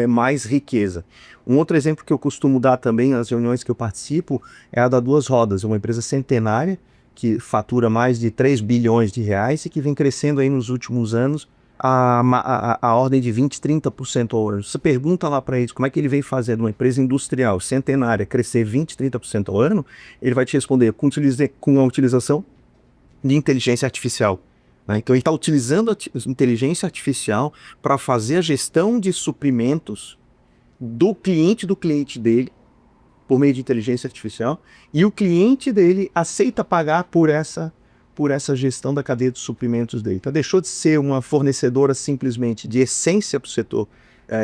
mais riqueza. Um outro exemplo que eu costumo dar também nas reuniões que eu participo é a da Duas Rodas, uma empresa centenária que fatura mais de 3 bilhões de reais e que vem crescendo aí nos últimos anos a ordem de 20%, 30% ao ano. Você pergunta lá para eles como é que ele vem fazendo uma empresa industrial centenária crescer 20%, 30% ao ano, ele vai te responder com a utilização de inteligência artificial. Então ele está utilizando a inteligência artificial para fazer a gestão de suprimentos do cliente dele, por meio de inteligência artificial, e o cliente dele aceita pagar por essa gestão da cadeia de suprimentos dele. Então deixou de ser uma fornecedora simplesmente de essência para o setor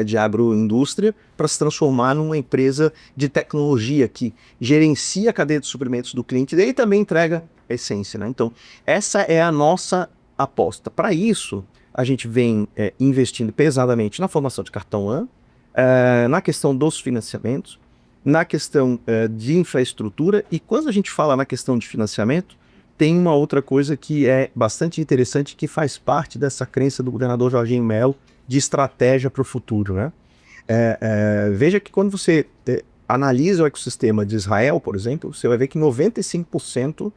de agroindústria para se transformar numa empresa de tecnologia que gerencia a cadeia de suprimentos do cliente dele e também entrega essência, né? Então essa é a nossa aposta. Para isso, a gente vem investindo pesadamente na formação de cartão One, na questão dos financiamentos, na questão de infraestrutura, e quando a gente fala na questão de financiamento, tem uma outra coisa que é bastante interessante, que faz parte dessa crença do governador Jorginho Mello de estratégia para o futuro, né? Veja que quando você analisa o ecossistema de Israel, por exemplo, você vai ver que 95%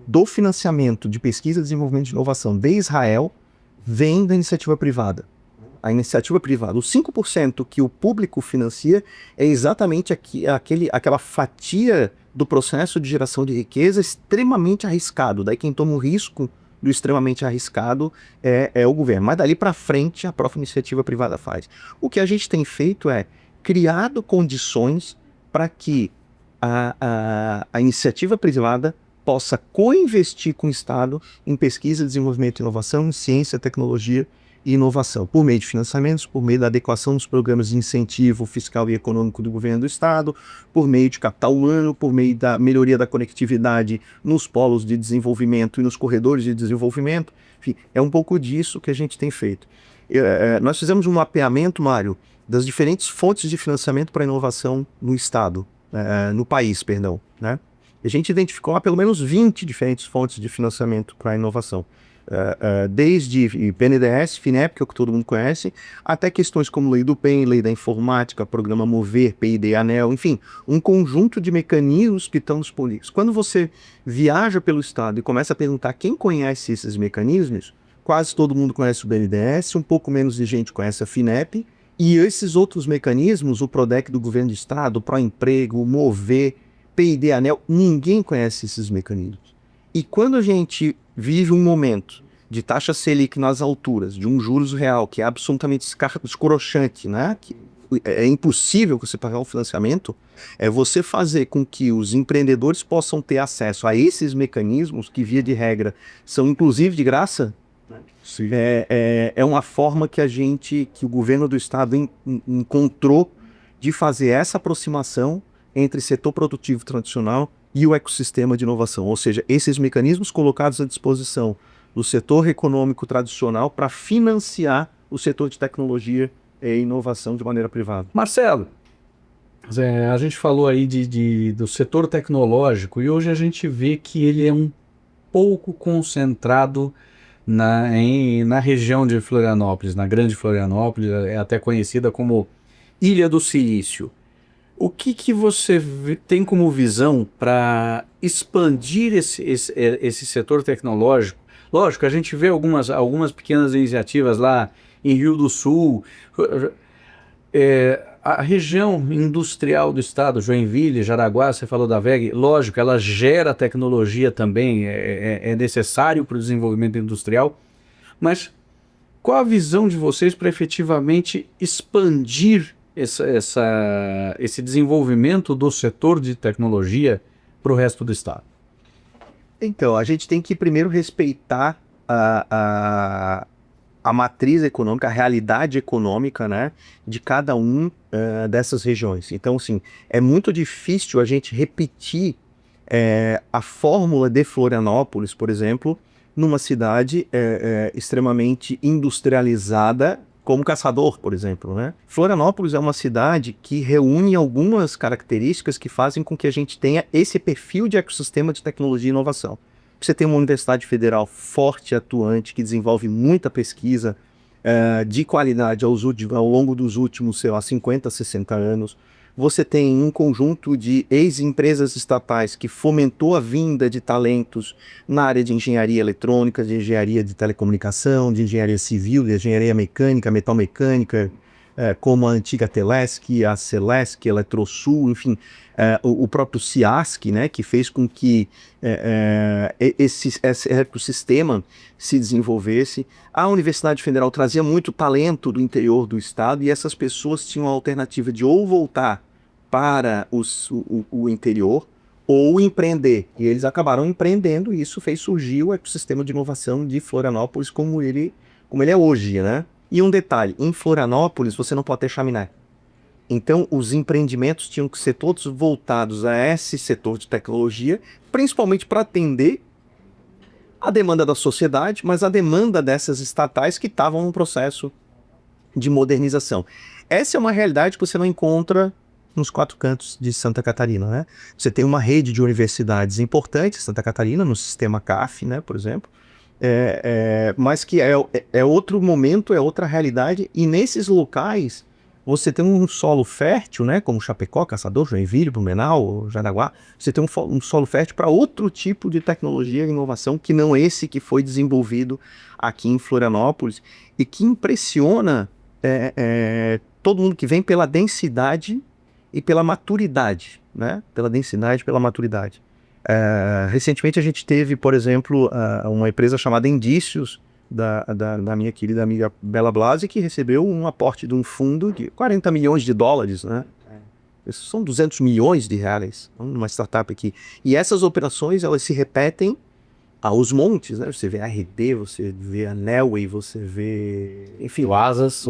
do financiamento de pesquisa, desenvolvimento e inovação de Israel vem da iniciativa privada. A iniciativa privada, os 5% que o público financia é exatamente aquela fatia do processo de geração de riqueza extremamente arriscado. Daí quem toma o risco do extremamente arriscado é o governo. Mas dali para frente a própria iniciativa privada faz. O que a gente tem feito é criado condições para que a iniciativa privada possa co-investir com o Estado em pesquisa, desenvolvimento e inovação, em ciência, tecnologia e inovação, por meio de financiamentos, por meio da adequação dos programas de incentivo fiscal e econômico do governo do Estado, por meio de capital humano, por meio da melhoria da conectividade nos polos de desenvolvimento e nos corredores de desenvolvimento. Enfim, é um pouco disso que a gente tem feito. Nós fizemos um mapeamento, Mário, das diferentes fontes de financiamento para inovação no Estado, no país, perdão, né? A gente identificou pelo menos 20 diferentes fontes de financiamento para a inovação. Desde BNDES, FINEP, que é o que todo mundo conhece, até questões como Lei do PEN, Lei da Informática, Programa Mover, PID, ANEL, enfim, um conjunto de mecanismos que estão disponíveis. Quando você viaja pelo Estado e começa a perguntar quem conhece esses mecanismos, quase todo mundo conhece o BNDES, um pouco menos de gente conhece a FINEP, e esses outros mecanismos, o PRODEC do Governo do Estado, o Proemprego, o Mover, PID, ANEL, ninguém conhece esses mecanismos. E quando a gente vive um momento de taxa Selic nas alturas, de um juros real que é absolutamente escrochante, né? Que é impossível você pagar um financiamento, é você fazer com que os empreendedores possam ter acesso a esses mecanismos que, via de regra, são inclusive de graça. Sim. É uma forma que o governo do estado encontrou de fazer essa aproximação entre setor produtivo tradicional e o ecossistema de inovação, ou seja, esses mecanismos colocados à disposição do setor econômico tradicional para financiar o setor de tecnologia e inovação de maneira privada. Marcelo, a gente falou aí do setor tecnológico e hoje a gente vê que ele é um pouco concentrado na região de Florianópolis, na Grande Florianópolis, é até conhecida como Ilha do Silício. O que você tem como visão para expandir esse setor tecnológico? Lógico, a gente vê algumas pequenas iniciativas lá em Rio do Sul. A região industrial do estado, Joinville, Jaraguá, você falou da WEG, lógico, ela gera tecnologia também, é necessário para o desenvolvimento industrial, mas qual a visão de vocês para efetivamente expandir esse desenvolvimento do setor de tecnologia para o resto do estado? Então, a gente tem que primeiro respeitar a matriz econômica, a realidade econômica, né, de cada dessas regiões. Então, assim, é muito difícil a gente repetir a fórmula de Florianópolis, por exemplo, numa cidade extremamente industrializada, como Caçador, por exemplo, né? Florianópolis é uma cidade que reúne algumas características que fazem com que a gente tenha esse perfil de ecossistema de tecnologia e inovação. Você tem uma universidade federal forte e atuante, que desenvolve muita pesquisa de qualidade ao longo dos últimos, 50, 60 anos. Você tem um conjunto de ex-empresas estatais que fomentou a vinda de talentos na área de engenharia eletrônica, de engenharia de telecomunicação, de engenharia civil, de engenharia mecânica, metalmecânica, como a antiga Telesc, a Celesc, Eletrosul, enfim, o próprio CIASC, né, que fez com que esse ecossistema se desenvolvesse. A Universidade Federal trazia muito talento do interior do estado e essas pessoas tinham a alternativa de ou voltar para o interior ou empreender. E eles acabaram empreendendo e isso fez surgir o ecossistema de inovação de Florianópolis como ele é hoje, né? E um detalhe, em Florianópolis você não pode ter chaminé. Então os empreendimentos tinham que ser todos voltados a esse setor de tecnologia, principalmente para atender a demanda da sociedade, mas a demanda dessas estatais que estavam num processo de modernização. Essa é uma realidade que você não encontra nos quatro cantos de Santa Catarina, né? Você tem uma rede de universidades importantes, Santa Catarina, no sistema CAF, né, por exemplo, mas que é outro momento, é outra realidade, e nesses locais você tem um solo fértil, né, como Chapecó, Caçador, Joinville, Blumenau, Jaraguá, você tem um solo fértil para outro tipo de tecnologia e inovação que não esse que foi desenvolvido aqui em Florianópolis e que impressiona todo mundo que vem pela densidade e pela maturidade, né? Pela densidade e pela maturidade. Recentemente a gente teve, por exemplo, uma empresa chamada Indícios, da minha querida amiga Bela Blasi, que recebeu um aporte de um fundo de 40 milhões de dólares, né? Isso são 200 milhões de reais, numa startup aqui. E essas operações, elas se repetem aos montes, né? Você vê a RD, você vê a Nelway, você vê... Enfim, O Asas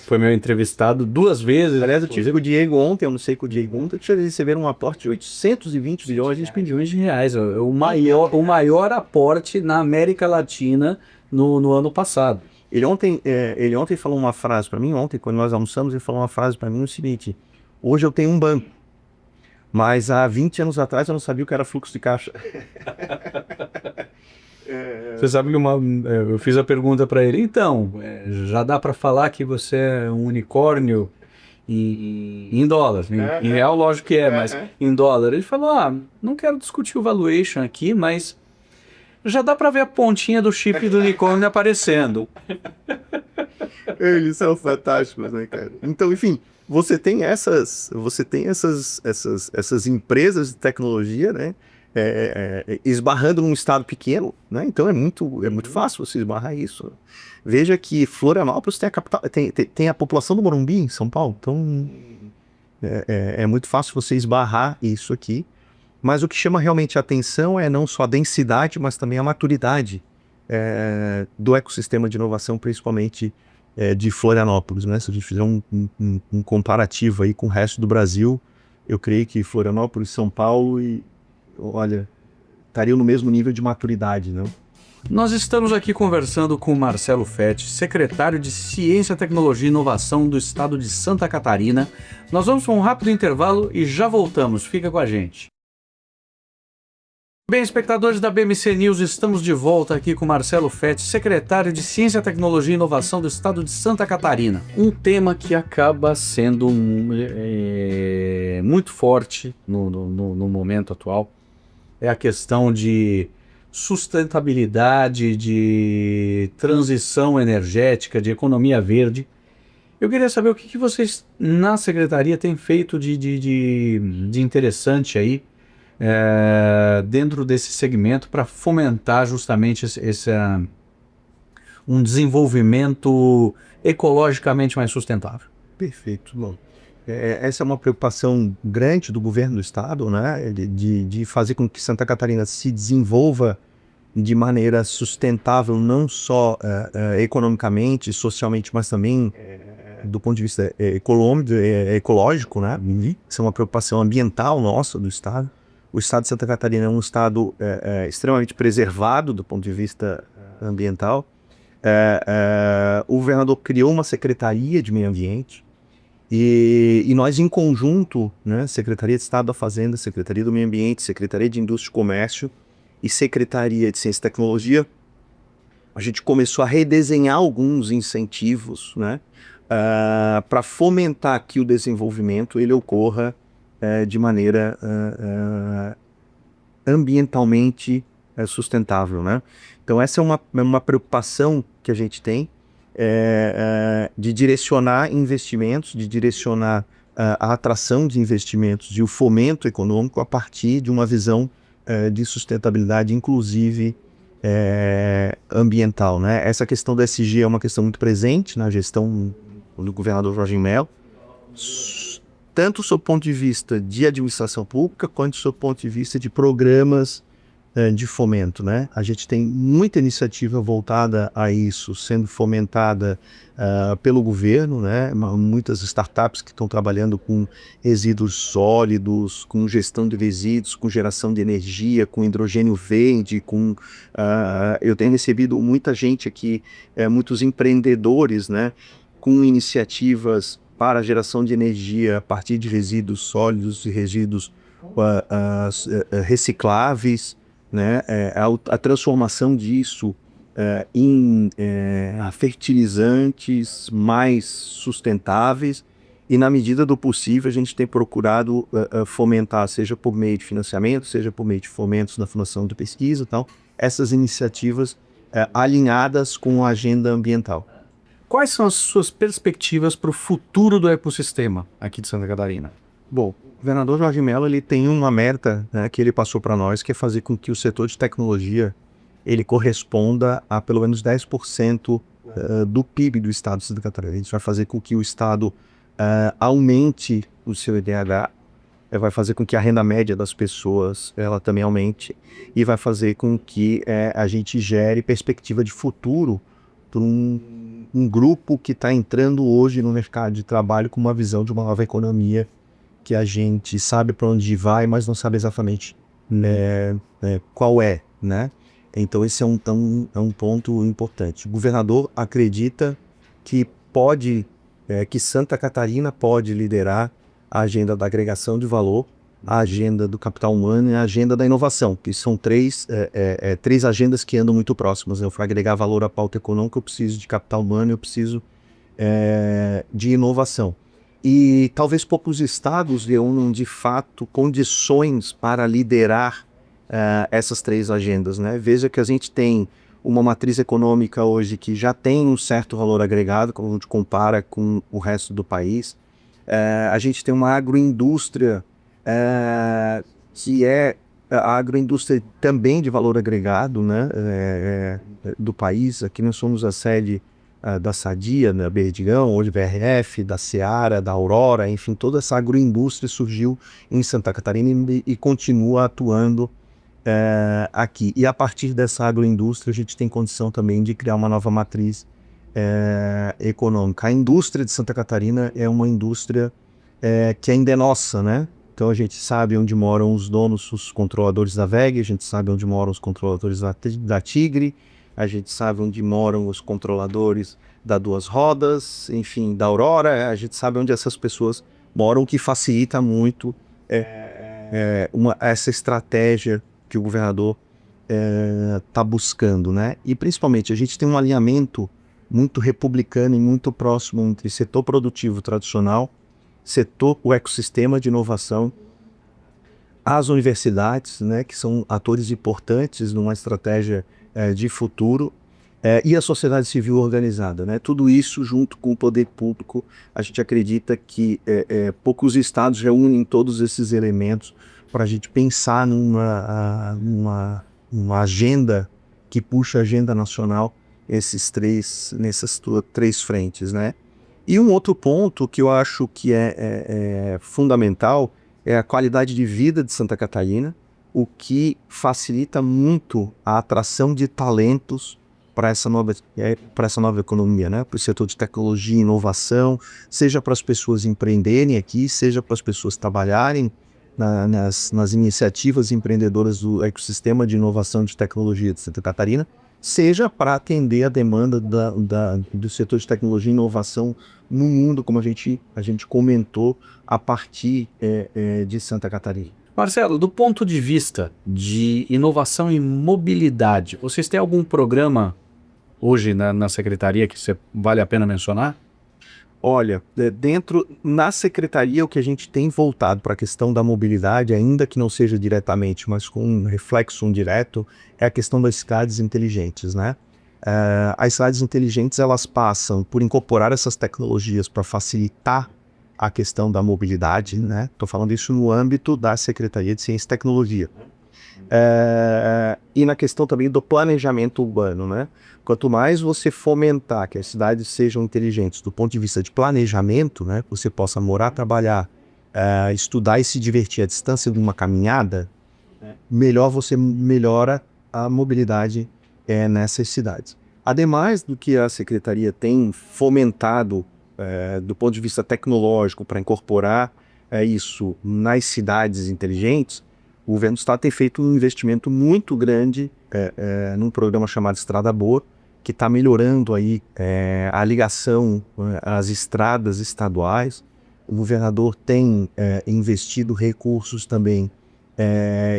foi meu entrevistado 2 vezes. aliás, eu tive com o Diego ontem, eu não sei com o Diego ontem, eles receberam um aporte de 820 milhões de reais. O maior aporte na América Latina no ano passado. Ele ontem falou uma frase para mim, quando nós almoçamos, ele falou uma frase para mim o seguinte: hoje eu tenho um banco, mas há 20 anos atrás eu não sabia o que era fluxo de caixa. Você sabe que eu fiz a pergunta para ele, então, já dá para falar que você é um unicórnio em dólar, em real lógico que mas em dólar. Ele falou, não quero discutir o valuation aqui, mas já dá para ver a pontinha do chip do unicórnio aparecendo. Eles são fantásticos, né, cara? Então, enfim, você tem essas empresas de tecnologia, né, esbarrando num estado pequeno, né? Então é muito fácil você esbarrar isso. Veja que Florianópolis tem a capital, tem a população do Morumbi em São Paulo, então é muito fácil você esbarrar isso aqui. Mas o que chama realmente a atenção é não só a densidade, mas também a maturidade do ecossistema de inovação, principalmente de Florianópolis, né? Se a gente fizer um comparativo aí com o resto do Brasil, eu creio que Florianópolis, São Paulo olha, estariam no mesmo nível de maturidade, não? Nós estamos aqui conversando com Marcelo Fetti, secretário de Ciência, Tecnologia e Inovação do Estado de Santa Catarina. Nós vamos para um rápido intervalo e já voltamos. Fica com a gente. Bem, espectadores da BMC News, estamos de volta aqui com Marcelo Fetti, secretário de Ciência, Tecnologia e Inovação do Estado de Santa Catarina. Um tema que acaba sendo muito forte no momento atual é a questão de sustentabilidade, de transição energética, de economia verde. Eu queria saber o que vocês na secretaria têm feito de interessante aí dentro desse segmento para fomentar justamente um desenvolvimento ecologicamente mais sustentável. Perfeito. Bom, essa é uma preocupação grande do governo do estado, né, de fazer com que Santa Catarina se desenvolva de maneira sustentável, não só economicamente, socialmente, mas também do ponto de vista ecológico, né? Isso é uma preocupação ambiental nossa do estado. O estado de Santa Catarina é um estado extremamente preservado do ponto de vista ambiental. O governador criou uma secretaria de meio ambiente e nós em conjunto, né, Secretaria de Estado da Fazenda, Secretaria do Meio Ambiente, Secretaria de Indústria e Comércio e Secretaria de Ciência e Tecnologia, a gente começou a redesenhar alguns incentivos, né, para fomentar que o desenvolvimento ele ocorra de maneira ambientalmente sustentável, né? Então essa é uma preocupação que a gente tem de direcionar investimentos, de direcionar a atração de investimentos e o fomento econômico a partir de uma visão de sustentabilidade, inclusive ambiental, né? Essa questão do ESG é uma questão muito presente na gestão do governador Jorginho Melo, tanto sob o ponto de vista de administração pública, quanto sob o ponto de vista de programas de fomento, né? A gente tem muita iniciativa voltada a isso, sendo fomentada pelo governo, né? Muitas startups que estão trabalhando com resíduos sólidos, com gestão de resíduos, com geração de energia, com hidrogênio verde, eu tenho recebido muita gente aqui, muitos empreendedores, né? Com iniciativas para a geração de energia a partir de resíduos sólidos e resíduos recicláveis, né? A transformação disso em fertilizantes mais sustentáveis e, na medida do possível, a gente tem procurado fomentar, seja por meio de financiamento, seja por meio de fomentos na fundação de pesquisa e tal, essas iniciativas alinhadas com a agenda ambiental. Quais são as suas perspectivas para o futuro do ecossistema aqui de Santa Catarina? Bom, o governador Jorginho Melo ele tem uma meta, né, que ele passou para nós, que é fazer com que o setor de tecnologia ele corresponda a pelo menos 10% do PIB do estado de Santa Catarina. Isso vai fazer com que o estado aumente o seu IDH, vai fazer com que a renda média das pessoas ela também aumente e vai fazer com que a gente gere perspectiva de futuro para um grupo que está entrando hoje no mercado de trabalho com uma visão de uma nova economia que a gente sabe para onde vai, mas não sabe exatamente qual é, né? Então esse é um ponto importante. O governador acredita que que Santa Catarina pode liderar a agenda da agregação de valor, a agenda do capital humano e a agenda da inovação, que são três agendas que andam muito próximas. Eu para agregar valor à pauta econômica, eu preciso de capital humano, eu preciso de inovação. E talvez poucos estados reúnam de fato condições para liderar essas três agendas, né? Veja que a gente tem uma matriz econômica hoje que já tem um certo valor agregado, quando a gente compara com o resto do país. A gente tem uma agroindústria que é a agroindústria também de valor agregado, né, do país. Aqui nós somos a sede da Sadia, da Berdigão, hoje BRF, da Seara, da Aurora, enfim, toda essa agroindústria surgiu em Santa Catarina e continua atuando aqui. E a partir dessa agroindústria a gente tem condição também de criar uma nova matriz econômica. A indústria de Santa Catarina é uma indústria que ainda é nossa, né? Então a gente sabe onde moram os donos, os controladores da WEG, a gente sabe onde moram os controladores da Tigre, a gente sabe onde moram os controladores da Duas Rodas, enfim, da Aurora, a gente sabe onde essas pessoas moram, o que facilita muito essa estratégia que o governador está buscando, né? E principalmente a gente tem um alinhamento muito republicano e muito próximo entre setor produtivo tradicional, o ecossistema de inovação, as universidades, né, que são atores importantes numa estratégia de futuro, e a sociedade civil organizada, né? Tudo isso junto com o poder público, a gente acredita que poucos estados reúnem todos esses elementos para a gente pensar numa agenda que puxa a agenda nacional nessas três frentes, né? E um outro ponto que eu acho que é fundamental é a qualidade de vida de Santa Catarina, o que facilita muito a atração de talentos para essa nova economia, né? Para o setor de tecnologia e inovação, seja para as pessoas empreenderem aqui, seja para as pessoas trabalharem nas iniciativas empreendedoras do ecossistema de inovação de tecnologia de Santa Catarina, seja para atender a demanda do setor de tecnologia e inovação no mundo, como a gente comentou, a partir de Santa Catarina. Marcelo, do ponto de vista de inovação e mobilidade, vocês têm algum programa hoje na secretaria que vale a pena mencionar? Olha, na secretaria o que a gente tem voltado para a questão da mobilidade, ainda que não seja diretamente, mas com um reflexo indireto, é a questão das cidades inteligentes, né? As cidades inteligentes, elas passam por incorporar essas tecnologias para facilitar a questão da mobilidade, né? Estou falando isso no âmbito da Secretaria de Ciência e Tecnologia. E na questão também do planejamento urbano, né? Quanto mais você fomentar que as cidades sejam inteligentes do ponto de vista de planejamento, né? Você possa morar, trabalhar, estudar e se divertir à distância de uma caminhada, melhor você melhora a mobilidade nessas cidades. Ademais do que a Secretaria tem fomentado do ponto de vista tecnológico para incorporar isso nas cidades inteligentes, o governo do estado tem feito um investimento muito grande num programa chamado Estrada Boa, que está melhorando aí a ligação às estradas estaduais. O governador tem investido recursos também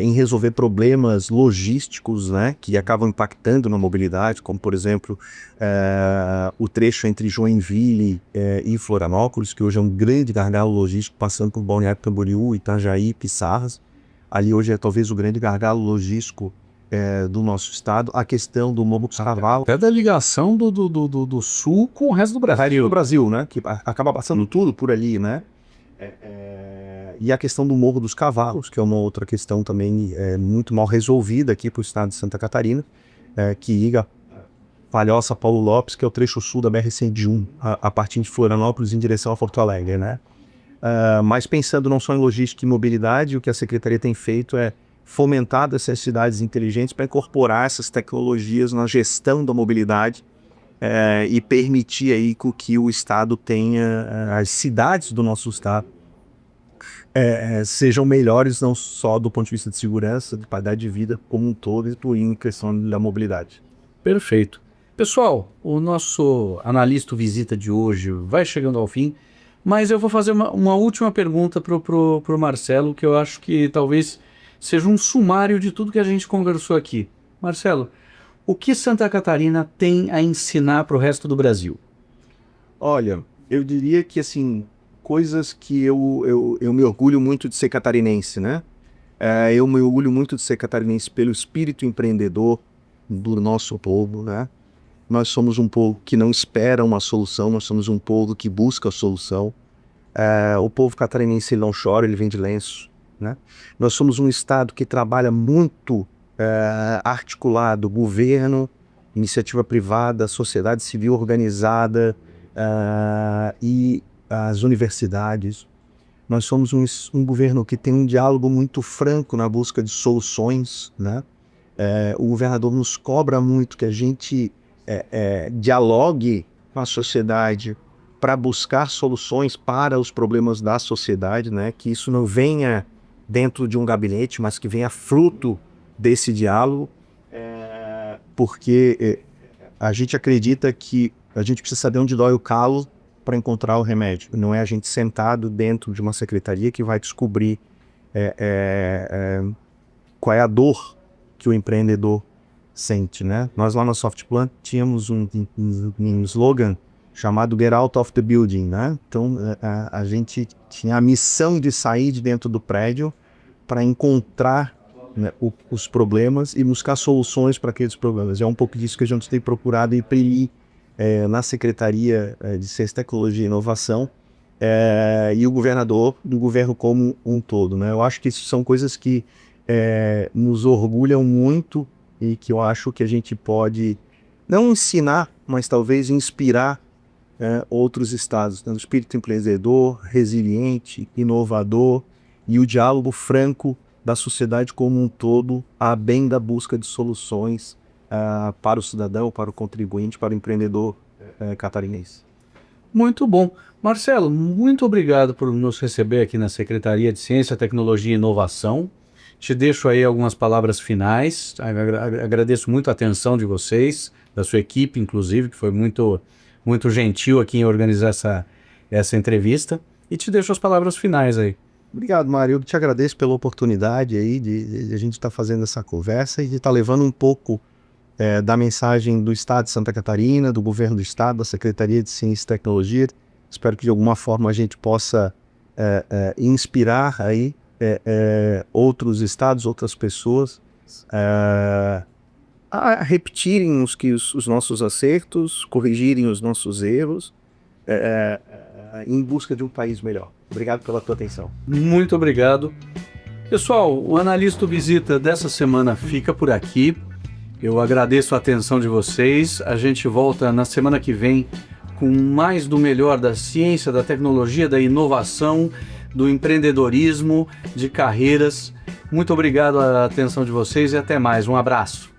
em resolver problemas logísticos, né, que acabam impactando na mobilidade, como por exemplo o trecho entre Joinville e Florianópolis, que hoje é um grande gargalo logístico, passando por Balneário Camboriú, Itajaí, Pissarras. Ali hoje é talvez o grande gargalo logístico do nosso estado, a questão do Morro dos Cavalos. Até da ligação do sul com o resto do Brasil. Do Brasil, né? Que acaba passando tudo por ali, né? E a questão do Morro dos Cavalos, que é uma outra questão também muito mal resolvida aqui para o estado de Santa Catarina, que liga Palhoça a Paulo Lopes, que é o trecho sul da BR-101, a partir de Florianópolis em direção a Porto Alegre, né? Mas pensando não só em logística e mobilidade, o que a Secretaria tem feito é fomentar essas cidades inteligentes para incorporar essas tecnologias na gestão da mobilidade e permitir aí que o Estado tenha, as cidades do nosso Estado sejam melhores, não só do ponto de vista de segurança, de qualidade de vida como um todo, e em questão da mobilidade. Perfeito. Pessoal, o nosso analista visita de hoje vai chegando ao fim, mas eu vou fazer uma última pergunta pro Marcelo, que eu acho que talvez seja um sumário de tudo que a gente conversou aqui. Marcelo, o que Santa Catarina tem a ensinar para o resto do Brasil? Olha, eu diria que assim, coisas que eu me orgulho muito de ser catarinense, né? Eu me orgulho muito de ser catarinense pelo espírito empreendedor do nosso povo, né? Nós somos um povo que não espera uma solução, nós somos um povo que busca a solução. O povo catarinense ele não chora, ele vende lenço. né? Nós somos um estado que trabalha muito articulado, governo, iniciativa privada, sociedade civil organizada e as universidades. Nós somos um governo que tem um diálogo muito franco na busca de soluções, né? O governador nos cobra muito que a gente dialogue com a sociedade para buscar soluções para os problemas da sociedade, né? Que isso não venha dentro de um gabinete, mas que venha fruto desse diálogo, porque a gente acredita que a gente precisa saber onde dói o calo para encontrar o remédio. Não é a gente sentado dentro de uma secretaria que vai descobrir qual é a dor que o empreendedor sente, né? Nós lá na Softplan tínhamos um slogan chamado Get Out of the Building, né? Então a gente tinha a missão de sair de dentro do prédio para encontrar, né, os problemas e buscar soluções para aqueles problemas. É um pouco disso que a gente tem procurado imprimir na Secretaria de Ciência, Tecnologia e Inovação e o governador do governo como um todo, né? Eu acho que isso são coisas que nos orgulham muito e que eu acho que a gente pode não ensinar, mas talvez inspirar outros estados, né? O espírito empreendedor, resiliente, inovador e o diálogo franco da sociedade como um todo, a bem da busca de soluções para o cidadão, para o contribuinte, para o empreendedor catarinense. Muito bom. Marcelo, muito obrigado por nos receber aqui na Secretaria de Ciência, Tecnologia e Inovação. Te deixo aí algumas palavras finais. Agradeço muito a atenção de vocês, da sua equipe, inclusive, que foi muito, muito gentil aqui em organizar essa entrevista. E te deixo as palavras finais aí. Obrigado, Mário. Eu te agradeço pela oportunidade aí de a gente estar fazendo essa conversa e de estar levando um pouco da mensagem do Estado de Santa Catarina, do Governo do Estado, da Secretaria de Ciência e Tecnologia. Espero que de alguma forma a gente possa inspirar aí outros estados, outras pessoas a repetirem os nossos acertos, corrigirem os nossos erros em busca de um país melhor. Obrigado pela tua atenção. Muito obrigado. Pessoal, o Analista Visita dessa semana fica por aqui. Eu agradeço a atenção de vocês. A gente volta na semana que vem com mais do melhor da ciência, da tecnologia, da inovação, do empreendedorismo, de carreiras. Muito obrigado a atenção de vocês e até mais. Um abraço.